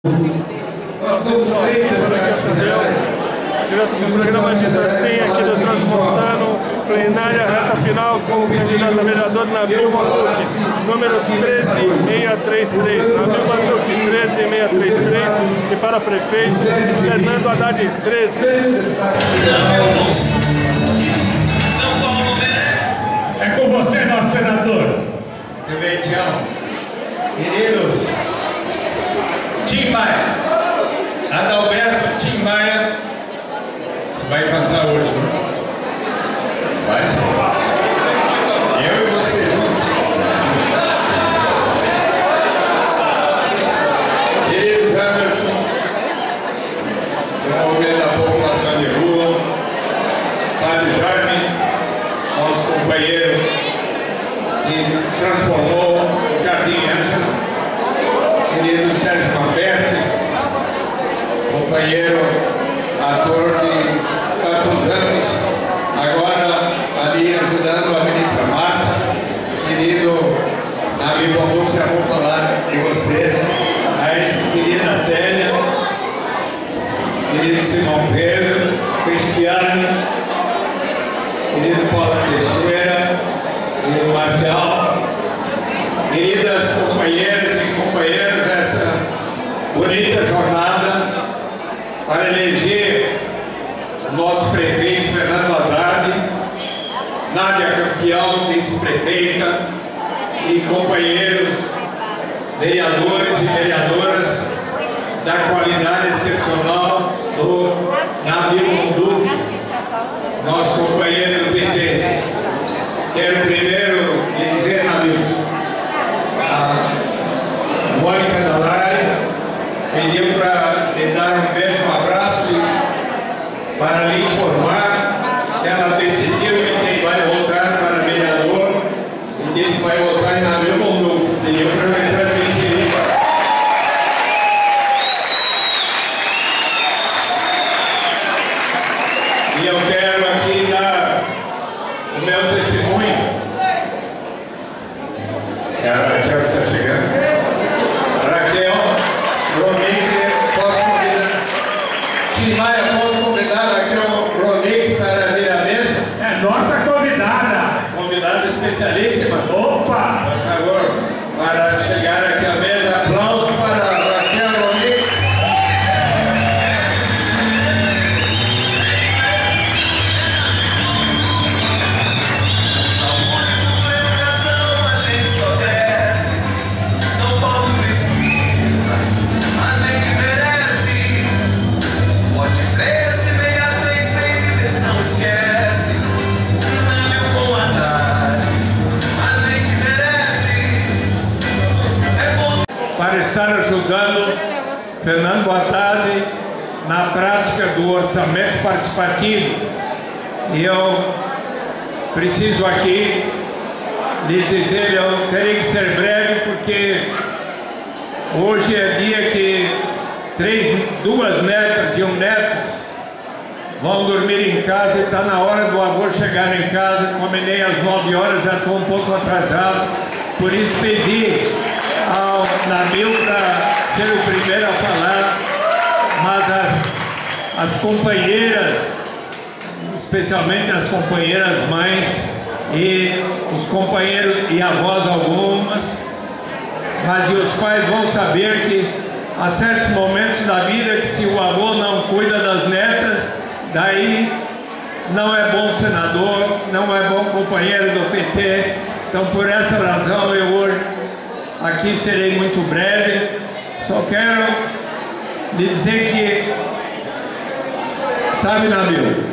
Nós estamos direto do programa de dancinha aqui do Transmontano, plenária reta final com o candidato a vereador Nabil Manduque, número 13633, Nabil Manduque 13633, e para prefeito Fernando Haddad 13. É com você, nosso senador. Também te amo. Queridos, Tim Maia, Adalberto Tim Maia, você vai cantar hoje, não? Vai sim. Eu e você juntos. Queridos Anderson, promovendo a população de rua, Padre Jaime, nosso companheiro que transformou o Jardim Ângelo, querido Sérgio Mamberti, companheiro, ator de tantos anos, agora ali ajudando a ministra Marta, querido Nabil Manduque, já vou falar de você, mas querida Célia, querido Simão Pedro, Cristiano, querido Paulo Teixeira, querido Marcial, queridas companheiras e companheiros, essa bonita jornada para eleger o nosso prefeito Fernando Haddad, Nádia Campeão, vice-prefeita, e companheiros vereadores e vereadoras da qualidade excepcional do Nabil Manduque, nosso companheiro do PT. Quero primeiro lhe dizer, Nabil, a Mônica Dalai pediu para lhe dar um beijo, um abraço e para lhe informar que ela decidiu que quem vai votar para vereador e disse que vai votar em Nabil Manduque. Pediu para me transmitir. E eu quero aqui dar o meu testemunho. A Raquel está chegando. Raquel, Ronique, posso convidar? Tim Maia, posso convidar a Raquel Ronique para vir à mesa? É nossa convidada. Convidada especialíssima. Opa! Por favor, para chegar aqui à mesa, aplausos para a Raquel Ronique. Para estar ajudando Fernando Haddad na prática do orçamento participativo. E eu preciso aqui lhes dizer, eu terei que ser breve, porque hoje é dia que duas netas e um neto vão dormir em casa e está na hora do avô chegar em casa. Combinei às 9 horas, já estou um pouco atrasado, por isso pedi ao Nabil para ser o primeiro a falar, mas as companheiras, especialmente as companheiras mães e os companheiros e avós algumas, mas e os pais vão saber que há certos momentos da vida que se o avô não cuida das netas, daí não é bom senador, não é bom companheiro do PT. Então por essa razão eu hoje aqui serei muito breve, só quero lhe dizer que, sabe, Nabil,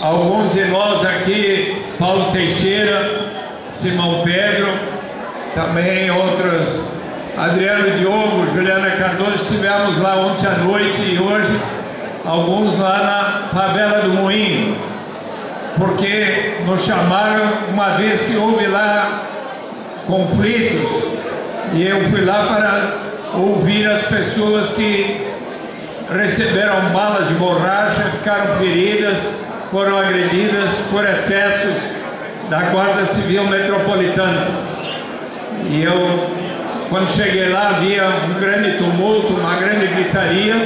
alguns de nós aqui, Paulo Teixeira, Simão Pedro, também outros, Adriano Diogo, Juliana Cardoso, estivemos lá ontem à noite e hoje, alguns lá na favela do Moinho, porque nos chamaram uma vez que houve lá conflitos, e eu fui lá para ouvir as pessoas que receberam balas de borracha, ficaram feridas, foram agredidas por excessos da Guarda Civil Metropolitana. E eu Quando cheguei lá havia um grande tumulto, uma grande gritaria,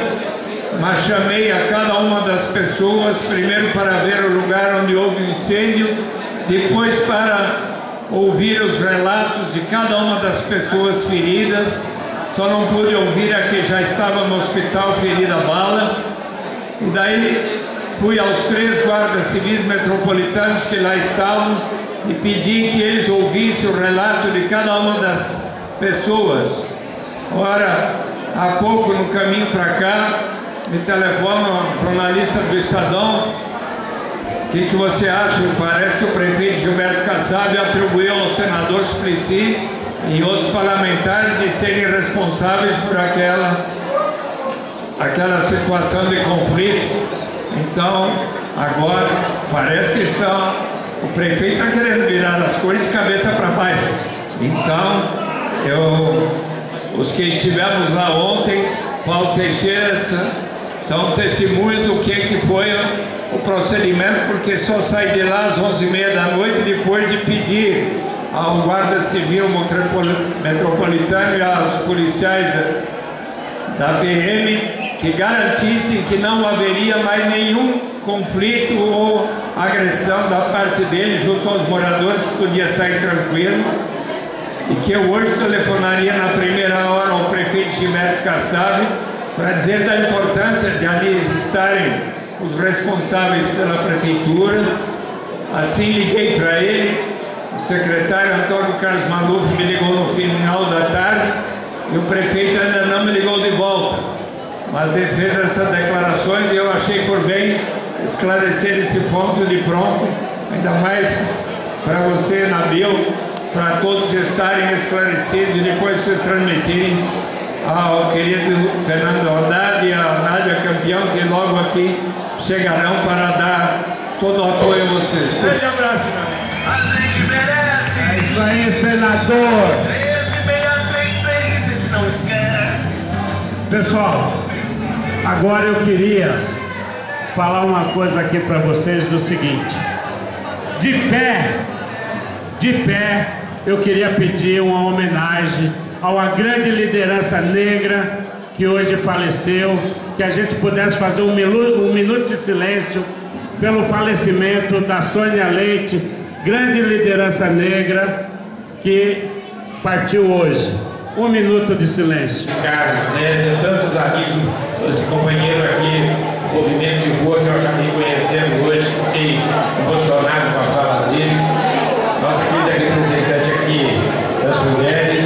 mas chamei a cada uma das pessoas, primeiro para ver o lugar onde houve o incêndio, depois para ouvir os relatos de cada uma das pessoas feridas. Só não pude ouvir a que já estava no hospital ferida a bala. E daí fui aos 3 guardas civis metropolitanos que lá estavam e pedi que eles ouvissem o relato de cada uma das pessoas. Ora, há pouco no caminho para cá, me telefona um jornalista do Estadão. O que você acha? Parece que o prefeito Gilberto Kassab atribuiu ao senador Suplicy e outros parlamentares de serem responsáveis por aquela situação de conflito. Então, agora, parece que o prefeito está querendo virar as coisas de cabeça para baixo. Então, os que estivemos lá ontem, Paulo Teixeira, são testemunhos do que foi o procedimento, porque só saí de lá às 11h30 da noite depois de pedir ao Guarda Civil Metropolitano e aos policiais da PM que garantissem que não haveria mais nenhum conflito ou agressão da parte dele junto aos moradores, que podia sair tranquilo, e que eu hoje telefonaria na primeira hora ao prefeito Gilberto Kassab para dizer da importância de ali estarem os responsáveis pela prefeitura. Assim liguei para ele, o secretário Antônio Carlos Maluf me ligou no final da tarde e o prefeito ainda não me ligou de volta, mas ele fez essas declarações e eu achei por bem esclarecer esse ponto de pronto, ainda mais para você, Nabil, para todos estarem esclarecidos e depois vocês transmitirem ao querido Fernando Haddad e a Nádia Campeão, que logo aqui chegarão para dar todo o apoio a vocês. Grande abraço, É isso aí, senador. Pessoal, agora eu queria falar uma coisa aqui para vocês do seguinte. De pé, eu queria pedir uma homenagem a uma grande liderança negra que hoje faleceu, que a gente pudesse fazer um minuto de silêncio pelo falecimento da Sônia Leite, grande liderança negra que partiu hoje. Um minuto de silêncio. Carlos, né? Tantos amigos, esse companheiro aqui, movimento de rua que eu acabei conhecendo hoje, fiquei emocionado com a fala dele. Nossa querida representante aqui das mulheres.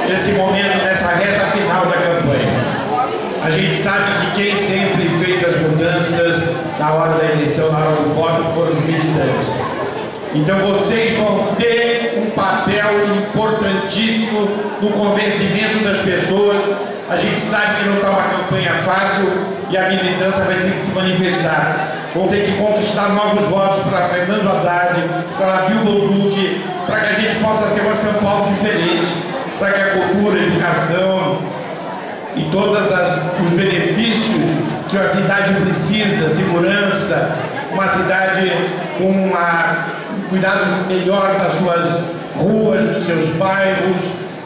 Nesse momento, nessa reta final da campanha, a gente sabe que quem sempre fez as mudanças na hora da eleição, na hora do voto, foram os militantes. Então vocês vão ter um papel importantíssimo no convencimento das pessoas. A gente sabe que não está uma campanha fácil e a militância vai ter que se manifestar. Vão ter que conquistar novos votos para Fernando Haddad, para Nabil Bonduque, para que a gente possa ter uma São Paulo diferente, para que a cultura, a educação e todos os benefícios que a cidade precisa, segurança, uma cidade com um cuidado melhor das suas ruas, dos seus bairros,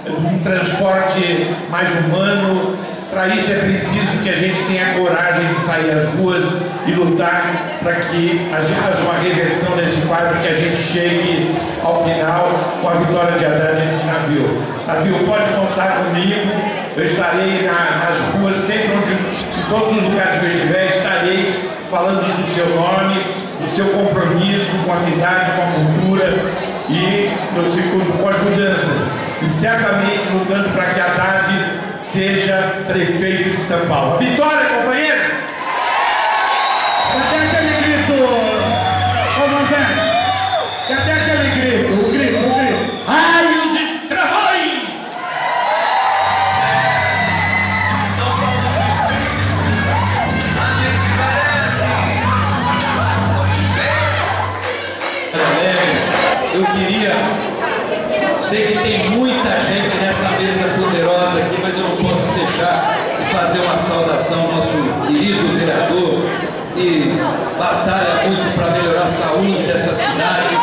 um transporte mais humano. Para isso é preciso que a gente tenha coragem de sair às ruas e lutar para que a gente haja uma reversão nesse quadro, que a gente chegue ao final com a vitória de Haddad e de Nabil. Nabil, pode contar comigo, eu estarei nas ruas, sempre em todos os lugares que eu estiver, estarei falando do seu nome, do seu compromisso com a cidade, com a cultura e com as mudanças. E certamente lutando para que Haddad seja prefeito de São Paulo. A vitória, companheiro! Cadê aquele grito? Ô, Manzé, cadê aquele grito? O grito. Raios e travões! Eu queria, sei que tem muita gente nessa mesa poderosa aqui, mas eu não posso deixar de fazer uma saudação ao nosso querido vereador, que batalha muito para melhorar a saúde dessa cidade,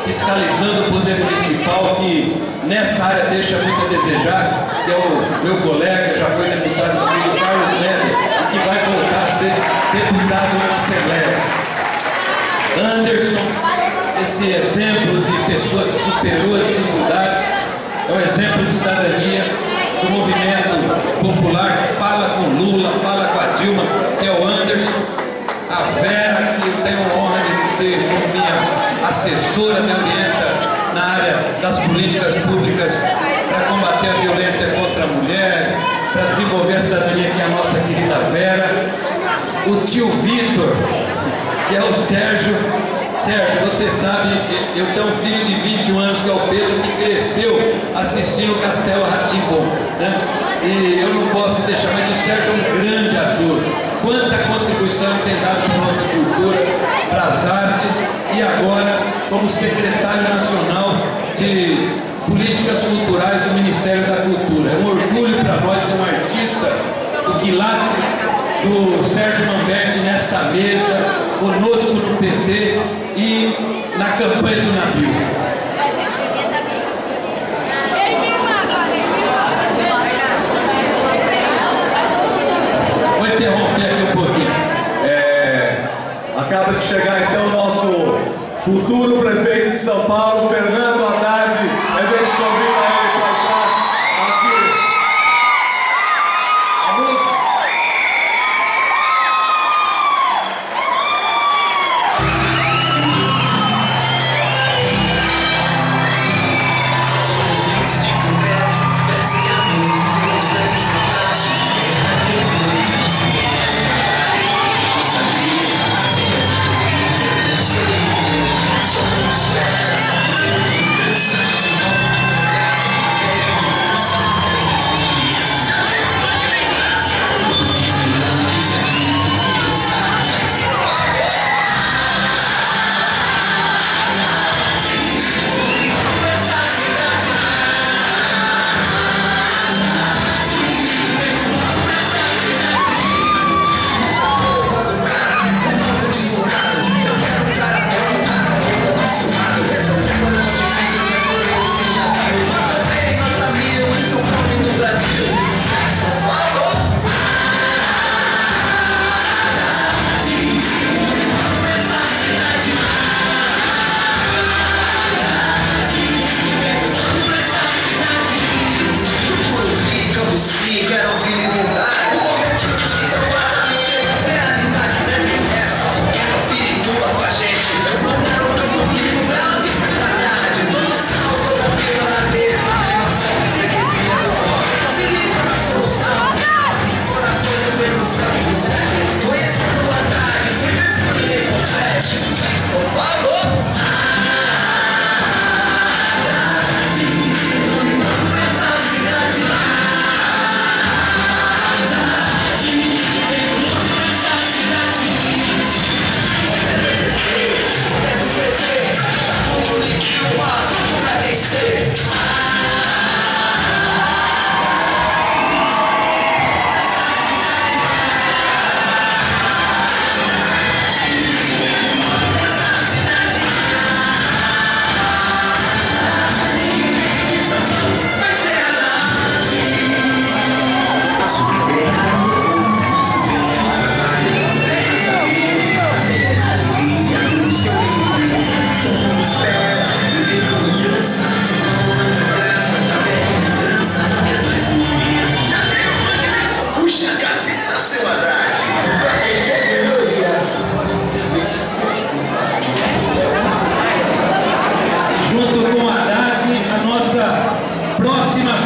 fiscalizando o poder municipal, que nessa área deixa muito a desejar, que é o meu colega, já foi deputado comigo, Carlos Neto, que vai voltar a ser deputado na Assembleia. Anderson, esse exemplo de pessoa que superou as dificuldades, é um exemplo de cidadania, do movimento popular que fala com Lula, fala com a Dilma, que é o Anderson. A Vera, que eu tenho a honra de ter como minha assessora, me orienta na área das políticas públicas para combater a violência contra a mulher, para desenvolver a cidadania, que é a nossa querida Vera. O tio Vitor, que é o Sérgio. Sérgio, você sabe, eu tenho um filho de 21 anos, que é o Pedro, que cresceu assistindo o Castelo Rá-Tim-Bum, né? E eu não posso deixar, mas o Sérgio é um grande ator. Quanta contribuição ele tem dado para a nossa cultura, para as artes, e agora como secretário nacional de políticas culturais do Ministério da Cultura. É um orgulho para nós ter um artista do quilate do Sérgio Mamberti nesta mesa, conosco no PT e na campanha do Nabil. Vou interromper aqui um pouquinho. Acaba de chegar então o nosso futuro prefeito de São Paulo, Fernando Haddad. A gente convida ele para entrar aqui. A música.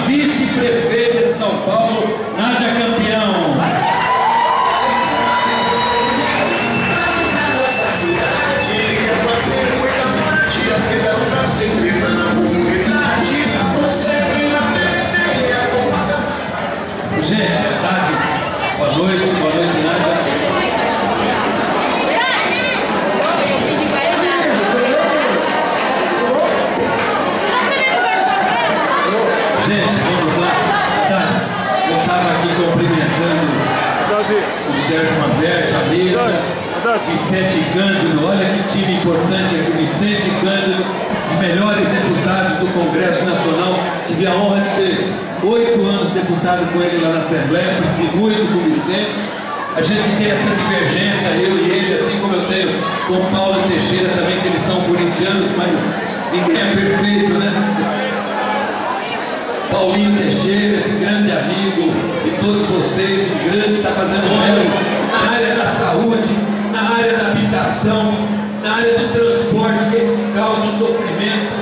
Vice-prefeita de São Paulo, Nádia Campeão. Gente, Nádia, boa noite, Nádia. Gente, vamos lá. Tá. Eu estava aqui cumprimentando o Sérgio Mamberti, a mesa, Vicente Cândido. Olha que time importante aqui, Vicente Cândido, os melhores deputados do Congresso Nacional. Tive a honra de ser 8 anos deputado com ele lá na Assembleia, porque muito com o Vicente. A gente tem essa divergência, eu e ele, assim como eu tenho com o Paulo Teixeira também, que eles são corintianos, mas ninguém é perfeito, né? Paulinho Teixeira, esse grande amigo de todos vocês, o grande, está fazendo na área da saúde, na área da habitação, na área do transporte, que esse causa o sofrimento,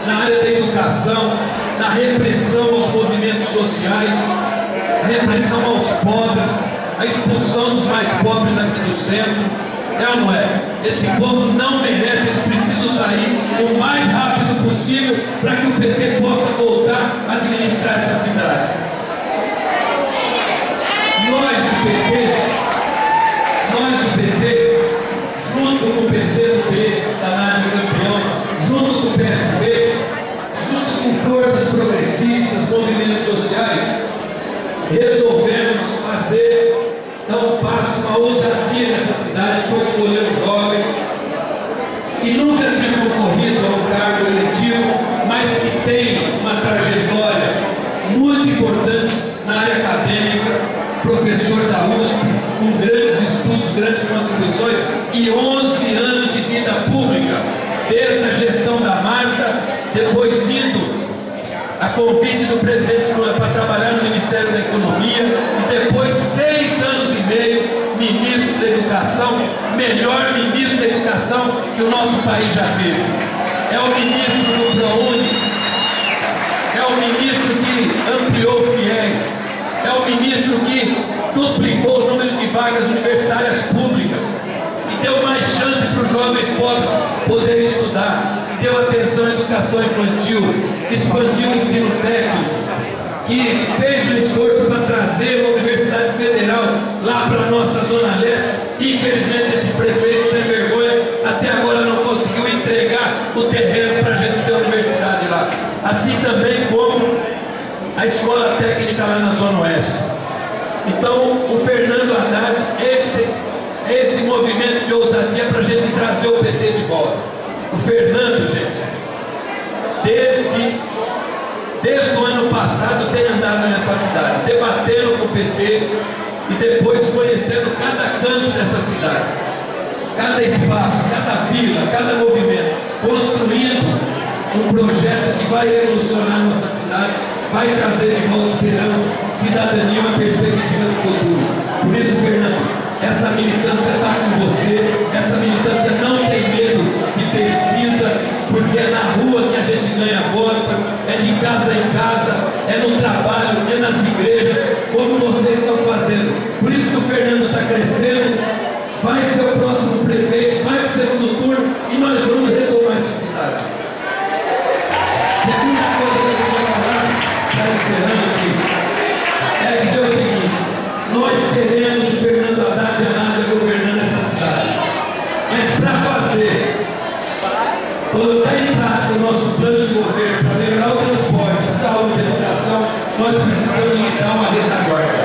na área da educação, na repressão aos movimentos sociais, a repressão aos pobres, a expulsão dos mais pobres aqui do centro. É ou não é? Esse povo não merece, eles precisam sair o mais rápido possível para que o PT possa voltar a administrar essa cidade. Nós do PT, junto com o PCdoB, da Nádia Campeão, junto com o PSB, junto com forças progressistas, movimentos sociais, resolvemos dar um passo, uma ousadia nessa cidade, que foi escolher um jovem que nunca tinha concorrido a um cargo eletivo, mas que tem uma trajetória muito importante na área acadêmica, professor da USP, com grandes estudos, grandes contribuições e 11 anos de vida pública, desde a gestão da Marta, depois indo a convite do presidente Lula para trabalhar no Ministério da Economia e depois 6 anos e meio ministro da Educação, melhor ministro da Educação que o nosso país já teve. É o ministro do ProUni, é o ministro que ampliou o FIES, é o ministro que duplicou o número de vagas universitárias públicas, que deu mais chance para os jovens pobres poderem estudar, que deu atenção à educação infantil, que expandiu o ensino técnico, que fez um esforço para trazer a Universidade Federal lá para a nossa Zona Leste. Infelizmente esse prefeito sem vergonha até agora não conseguiu entregar o terreno para a gente ter a universidade lá. Assim também como a escola técnica lá na Zona Oeste. Então o Fernando Haddad, esse movimento de ousadia para a gente trazer o PT de volta. O Fernando, gente, desde o ano passado tem andado nessa cidade, debatendo com o PT e depois conhecendo cada canto dessa cidade, cada espaço, cada vila, cada movimento, construindo um projeto que vai revolucionar nossa cidade, vai trazer de volta esperança, cidadania e uma perspectiva do futuro. Por isso, Fernando, essa militância está com você, essa militância não tem medo de pesquisa, porque é na rua que a gente ganha voto, é de casa em casa, é no trabalho, é nas igrejas, como vocês estão fazendo. Por isso que o Fernando está crescendo, vai ser o próximo prefeito, vai para o segundo turno e nós vamos retomar essa cidade. Segunda coisa que eu vou falar, para encerrando aqui, é dizer o seguinte: nós queremos o Fernando Haddad e a Nádia governando essa cidade, mas para fazer, colocar em prática o nosso plano de governo para melhorar o transporte, a saúde, a educação, nós precisamos limitar uma retaguarda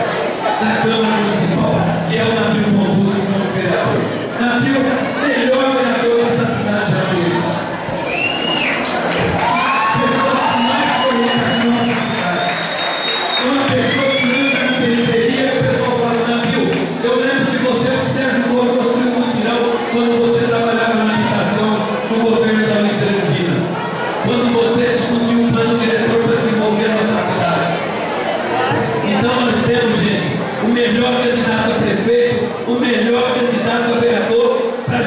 da Câmara Municipal, que é o Nabil Pombudo como vereador. Nabil, melhor vereador que essa cidade já teve. Pessoas que mais conhecem a nossa cidade. Uma pessoa que anda na periferia, o pessoal fala: Nabil, eu lembro de você que você ajudou a construir um mutirão quando você trabalhava na habitação no governo da Luiz Erundina, quando você discutiu um plano diretor para desenvolver a nossa cidade. Então nós temos, gente, o melhor candidato a prefeito, o melhor candidato a vereador, para a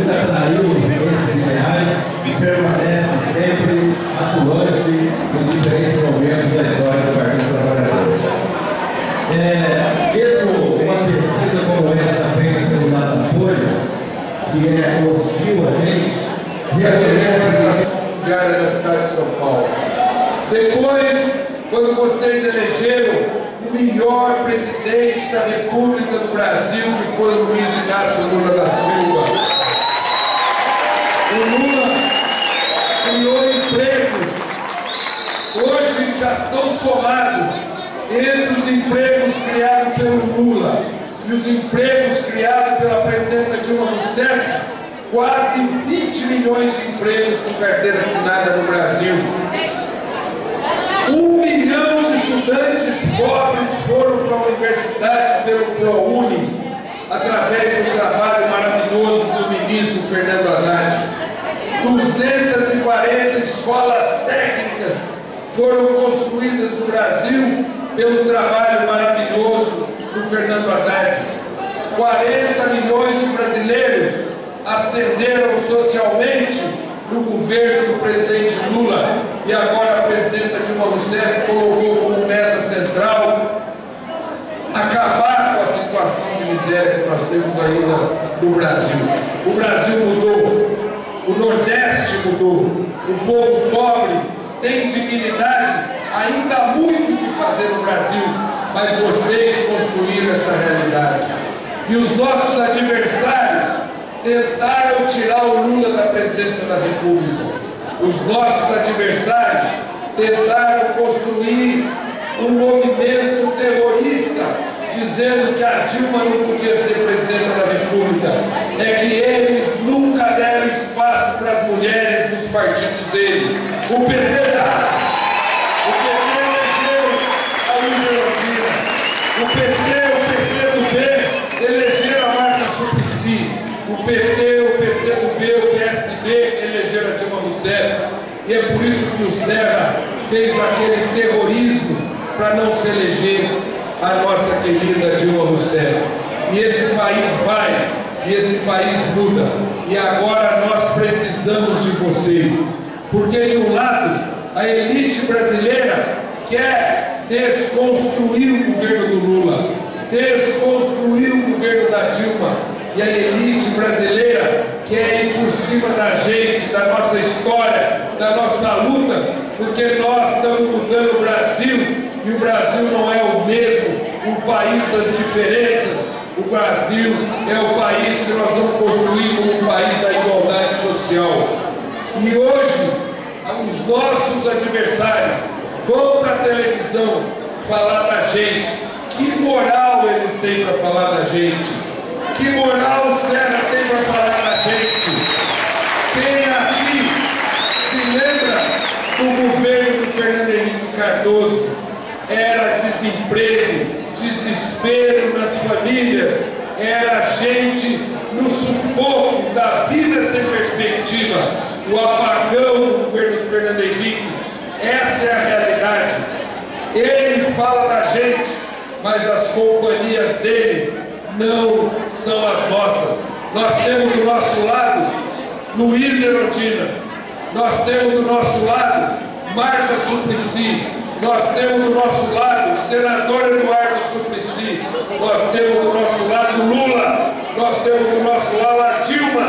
traiu esses ideais e permanece sempre atuante nos diferentes momentos da história do Partido Trabalhador. Mesmo uma pesquisa como essa feita pelo Datafolha, que é hostil a gente, reconhece a organização diária da cidade de São Paulo. Depois, quando vocês elegeram o melhor presidente da República do Brasil, que foi o Luiz Inácio Lula da Silva. O Lula criou empregos, hoje já são somados entre os empregos criados pelo Lula e os empregos criados pela presidenta Dilma Rousseff, quase 20 milhões de empregos com carteira assinada no Brasil. 1 milhão de estudantes pobres foram para a universidade pelo ProUni, através do trabalho maravilhoso do ministro Fernando Haddad. 240 escolas técnicas foram construídas no Brasil pelo trabalho maravilhoso do Fernando Haddad. 40 milhões de brasileiros ascenderam socialmente no governo do presidente Lula, e agora a presidenta Dilma Rousseff colocou como meta central acabar com a situação de miséria que nós temos ainda no Brasil. O Brasil mudou, o Nordeste mudou, o povo pobre tem dignidade, ainda há muito o que fazer no Brasil, mas vocês construíram essa realidade. E os nossos adversários tentaram tirar o Lula da presidência da República. Os nossos adversários tentaram construir um movimento terrorista, dizendo que a Dilma não podia ser presidenta da República. É que eles nunca deram espaço para as mulheres nos partidos deles. O PT elegeu a Lígia Erundina. O PT, o PCdoB elegeram a Marta Suplicy. O PT, o PCdoB, o PSB elegeram a Dilma Rousseff. E é por isso que o Serra fez aquele terrorismo para não se eleger a nossa querida Dilma Rousseff. E esse país vai, e esse país muda. E agora nós precisamos de vocês. Porque de um lado, a elite brasileira quer desconstruir o governo do Lula, desconstruir o governo da Dilma. E a elite brasileira quer ir por cima da gente, da nossa história, da nossa luta, porque nós estamos mudando o Brasil, e o Brasil não é o mesmo, o país das diferenças. O Brasil é o país que nós vamos construir como um país da igualdade social. E hoje, os nossos adversários vão para a televisão falar da gente. Que moral eles têm para falar da gente? Que moral o Serra tem para falar da gente? Quem aqui se lembra do governo do Fernando Henrique Cardoso? Era desemprego, desespero nas famílias, era gente no sufoco da vida sem perspectiva, o apagão do governo do Fernando Henrique. Essa é a realidade. Ele fala da gente, mas as companhias deles não são as nossas. Nós temos do nosso lado Luiz Erundina, nós temos do nosso lado Marta Suplicy, nós temos do nosso lado o senador Eduardo Suplicy, nós temos do nosso lado Lula, nós temos do nosso lado a Dilma,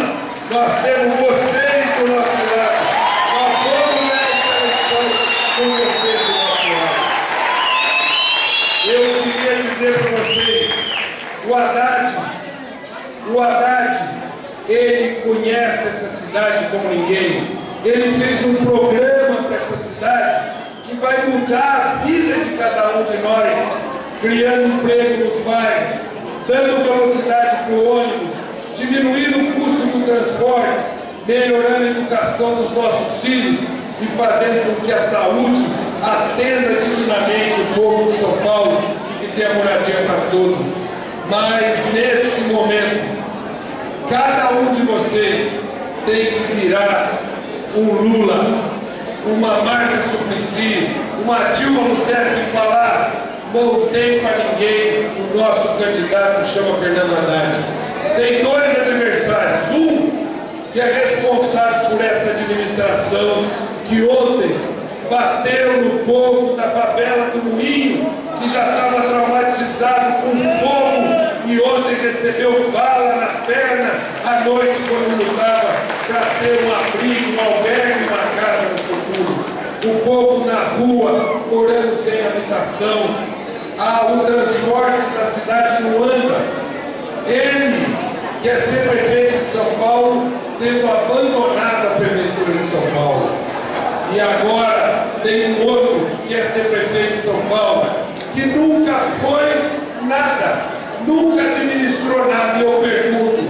nós temos vocês do nosso lado. Nós vamos nessa eleição com vocês do nosso lado. Eu queria dizer para vocês, o Haddad, ele conhece essa cidade como ninguém. Ele fez um programa para essa cidade que vai mudar a vida de cada um de nós, criando emprego nos bairros, dando velocidade para o ônibus, diminuindo o custo do transporte, melhorando a educação dos nossos filhos e fazendo com que a saúde atenda dignamente o povo de São Paulo e que tenha moradia para todos. Mas nesse momento, cada um de vocês tem que virar um Lula, uma Marta Suplicy, uma Dilma Rousseff e falar: não tem para ninguém, o nosso candidato chama Fernando Haddad. Tem dois adversários, um que é responsável por essa administração, que ontem bateu no povo da favela do Moinho, que já estava traumatizado com fogo, e ontem recebeu bala na perna à noite quando lutava para ter um abrigo, um albergue, uma casa no futuro. O povo na rua, morando sem habitação, o transporte da cidade não anda. Ele, que é ser prefeito de São Paulo, tendo abandonado a prefeitura de São Paulo. E agora tem um outro que quer ser prefeito de São Paulo, que nunca foi nada, nunca administrou nada. E eu pergunto,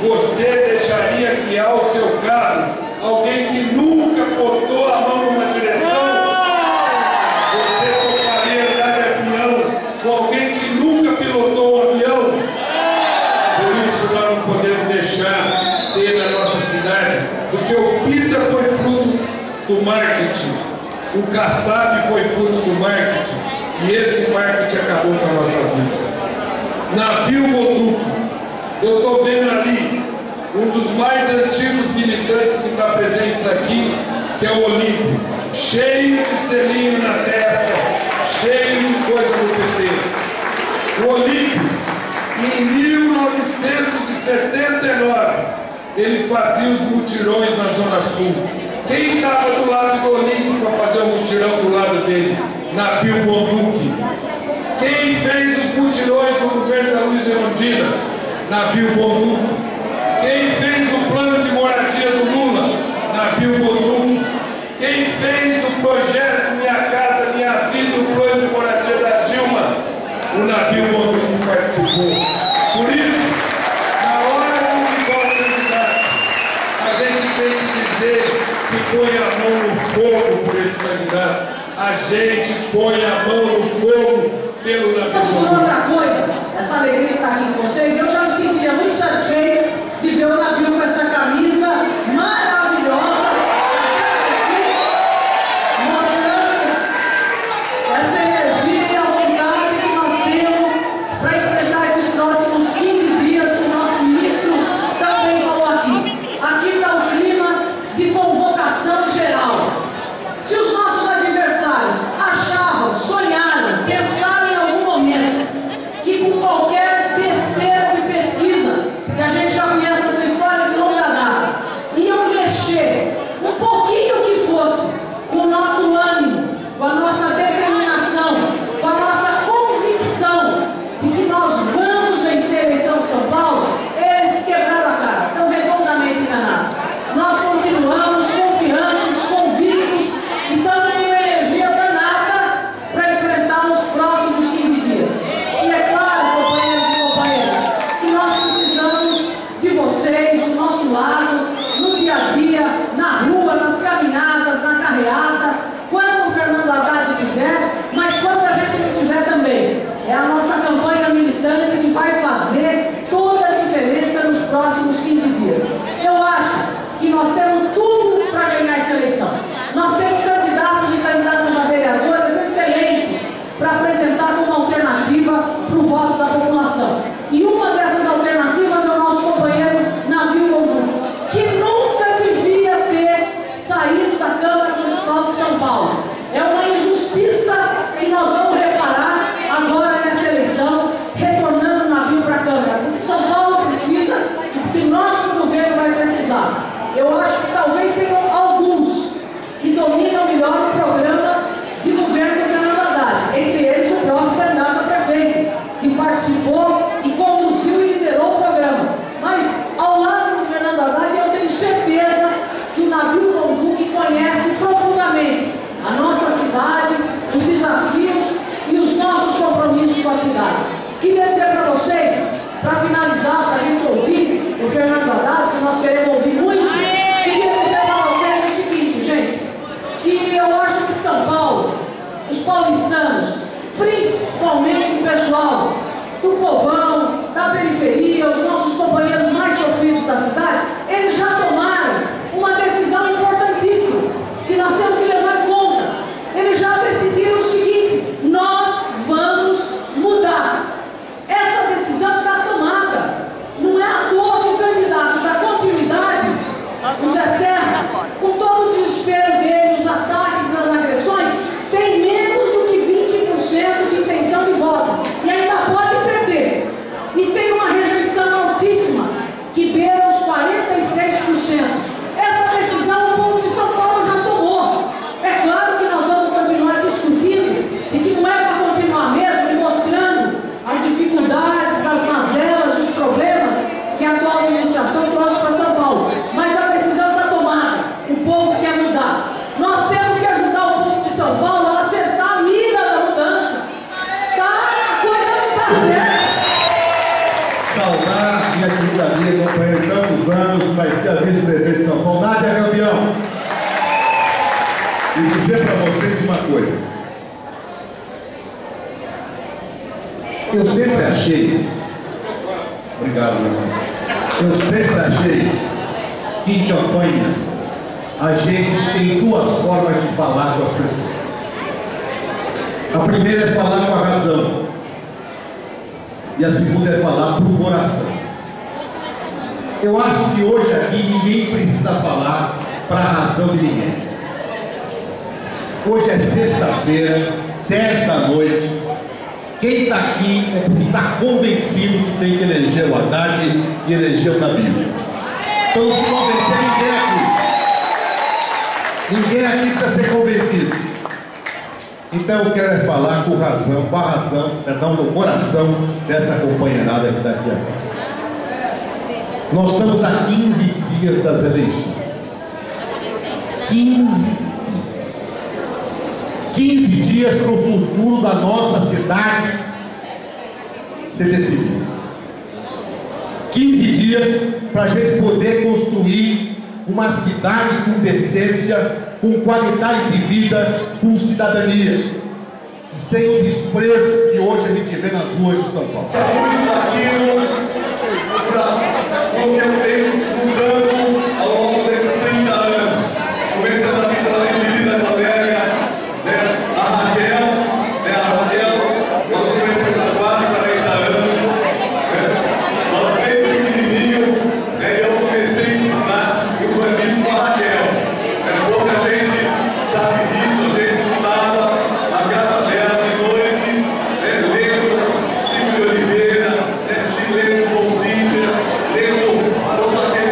você deixaria guiar o seu carro alguém que nunca botou a mão numa direção? Você toparia andar de avião com alguém que nunca pilotou um avião? Por isso nós não podemos deixar ter na nossa cidade, porque o Pita foi fruto do marketing, o Kassab foi fruto do marketing, e esse marketing acabou com a nossa vida. Navio Bonduque, eu estou vendo ali um dos mais antigos militantes que está presentes aqui, que é o Olímpio, cheio de selinho na testa, cheio de coisa do PT. O Olímpio, em 1979, ele fazia os mutirões na Zona Sul. Quem estava do lado do Olímpio para fazer o mutirão do lado dele? Navio Bonduque. Quem fez os mutirões no governo da Luiza Erundina? Navio Bonduque. Quem fez o plano de moradia do Lula? Navio Bonduque. Quem fez o projeto Minha Casa Minha Vida, o plano de moradia da Dilma? O Navio Bonduque participou. Por isso, na hora do voto candidato, a gente tem que dizer que põe a mão no fogo por esse candidato. A gente põe a mão no fogo pelo Navio Bonduque. Outra coisa, essa alegria de estar aqui com vocês, eu já me sentiria muito satisfeito de ver o Navio com essa camisa maravilhosa, mostrando essa energia e a vontade que nós temos para enfrentar esses próximos 15 dias, que o nosso ministro também falou aqui. Aqui está o clima de convocação geral. Se os nossos adversários achavam, sonharam, pensaram em algum momento que com qualquer besteira de pesquisa, que a gente já conhece essa história, vice-prefeito de São Paulo. Nádia é campeão. E dizer para vocês uma coisa. Eu sempre achei, obrigado, meu irmão. Eu sempre achei que em campanha a gente tem duas formas de falar com as pessoas. A primeira é falar com a razão. E a segunda é falar por coração. Eu acho que hoje aqui ninguém precisa falar para a razão de ninguém. Hoje é sexta-feira, 10 da noite. Quem está aqui é porque está convencido que tem que eleger o Haddad e eleger o Nabil. Então não se convencer ninguém aqui. Ninguém aqui precisa ser convencido. Então eu quero falar com o coração dessa companheirada que está aqui agora. Nós estamos a 15 dias das eleições. 15 dias para o futuro da nossa cidade ser decidido. 15 dias para a gente poder construir uma cidade com decência, com qualidade de vida, com cidadania, e sem o desprezo que hoje a gente vê nas ruas de São Paulo. O que eu venho lutando ao longo desses 30 anos, começando aqui pela minha querida colega, a Raquel, nós conhecemos há quase 40 anos, nós desde pequenininho, eu comecei a estudar urbanismo com a Raquel. Pouca gente sabe disso, a gente estudava na casa dela de noite, lendo Chico de Oliveira, lendo Paul Zinder, lendo todos aqueles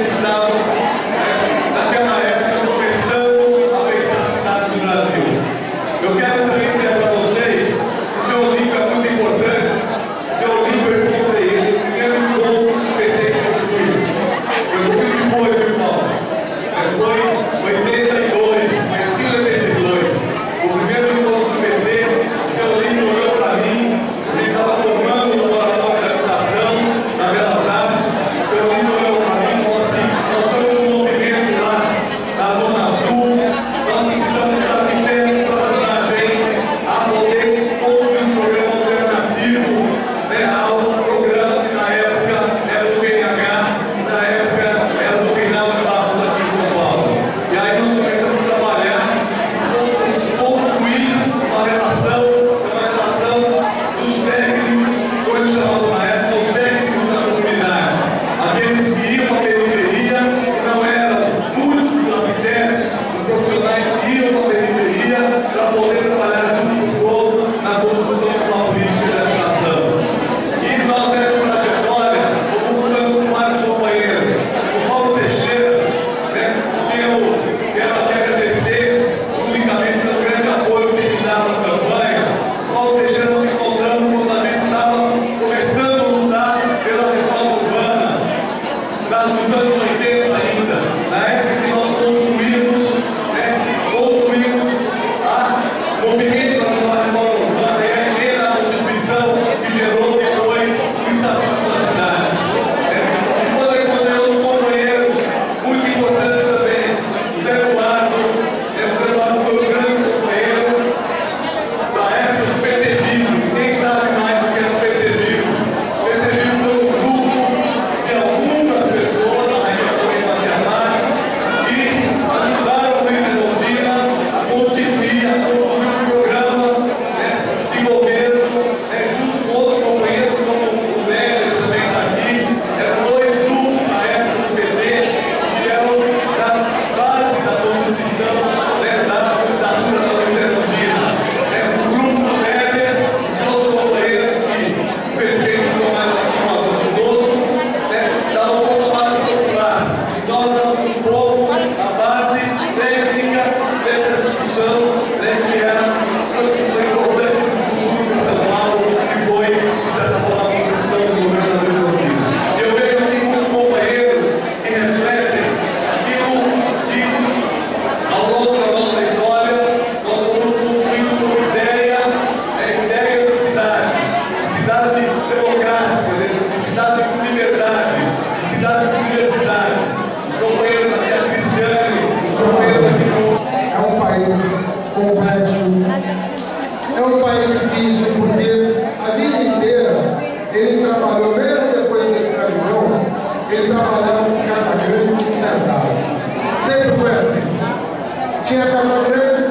Casa Grande,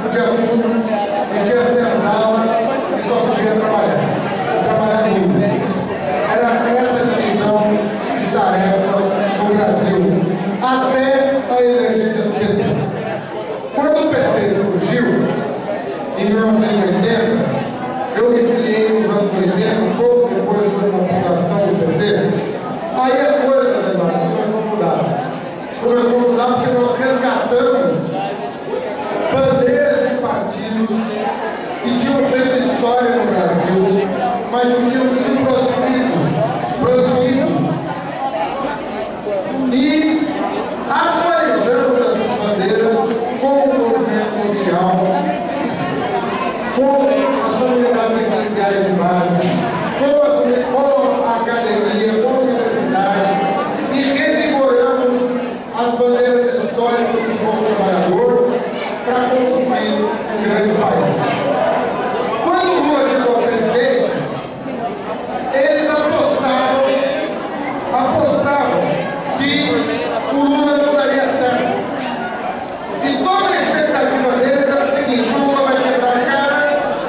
podia tudo, podia ser as aulas e só podia trabalhar duro. Era essa a divisão de tarefa no Brasil, até a emergência do PT. Quando o PT surgiu, em 1980, eu me filiei nos anos 80, pouco depois da fundação do PT, aí a coisa, começou a mudar. Começou a mudar porque nós resgatamos bandeiras de partidos que tinham feito história no Brasil, mas que tinham sido proscritos, proibidos. E atualizamos essas bandeiras com o movimento social, com as comunidades eclesiais de base, com a academia, com a universidade, e revigoramos as bandeiras históricas do povo trabalhador para construir um grande país. Quando o Lula chegou à presidência, eles apostavam que o Lula não daria certo. E toda a expectativa deles era o seguinte: o Lula vai quebrar a cara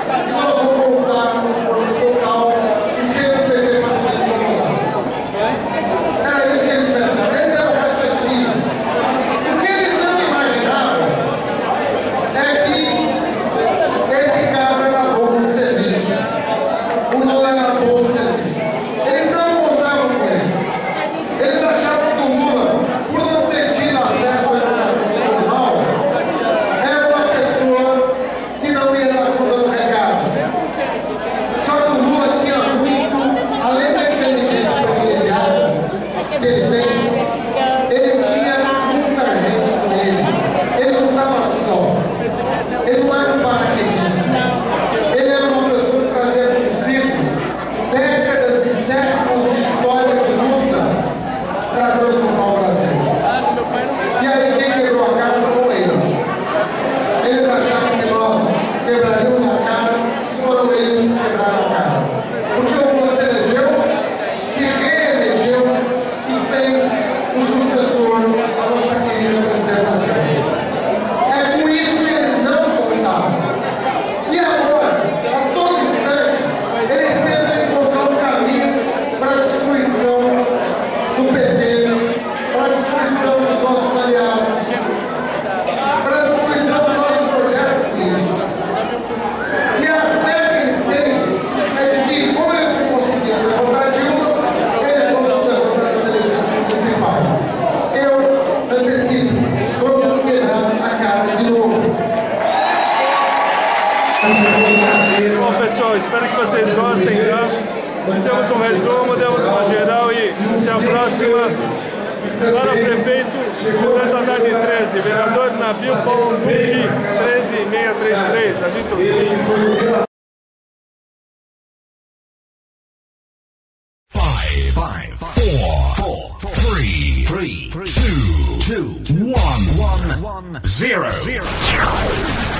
e nós vamos voltar com força total e ser o PT para nos incomodar. Era isso que eles pensavam, esse era o raciocínio. O que eles não imaginavam é que esse cara era bom de serviço, o Lula era bom de serviço. Eles não contavam com isso. Eles achavam que o Lula, por não ter tido acesso à educação formal, era uma pessoa que não ia dar conta do recado. Só que o Lula tinha muito, além da inteligência privilegiada que ele tem, ele tinha muita gente com ele. Ele não estava só. Ele não era um paraquedista. Ele era uma pessoa que trazia consigo décadas e séculos de história de luta para transformar o Brasil. E aí quem quebrou a cara foram eles. Eles achavam que nós quebraríamos a cara e foram eles que quebraram a cara. Porque o Lula se elegeu, se reelegeu e fez o sucessor da nossa querida presidenta Dilma. É com isso que eles não contavam. E agora, a todo instante, eles tentam encontrar um caminho para a destruição do PT, para a destruição dos nossos aliados, para a destruição do nosso projeto político. E a fé que eles têm é de que, como eles não conseguiram derrotar a Dilma, eles vão nos derrotar nas eleições municipais. Eu antecipo, vamos quebrar a cara de novo. Bom, pessoal, espero que vocês gostem, tá? Fizemos um resumo, demos uma geral e até a próxima. Para o prefeito, Roberto Haddad 13, vereador Nabil Paulo Duque 13633, agito sim. 5, 4, 3, 2, 1, 0.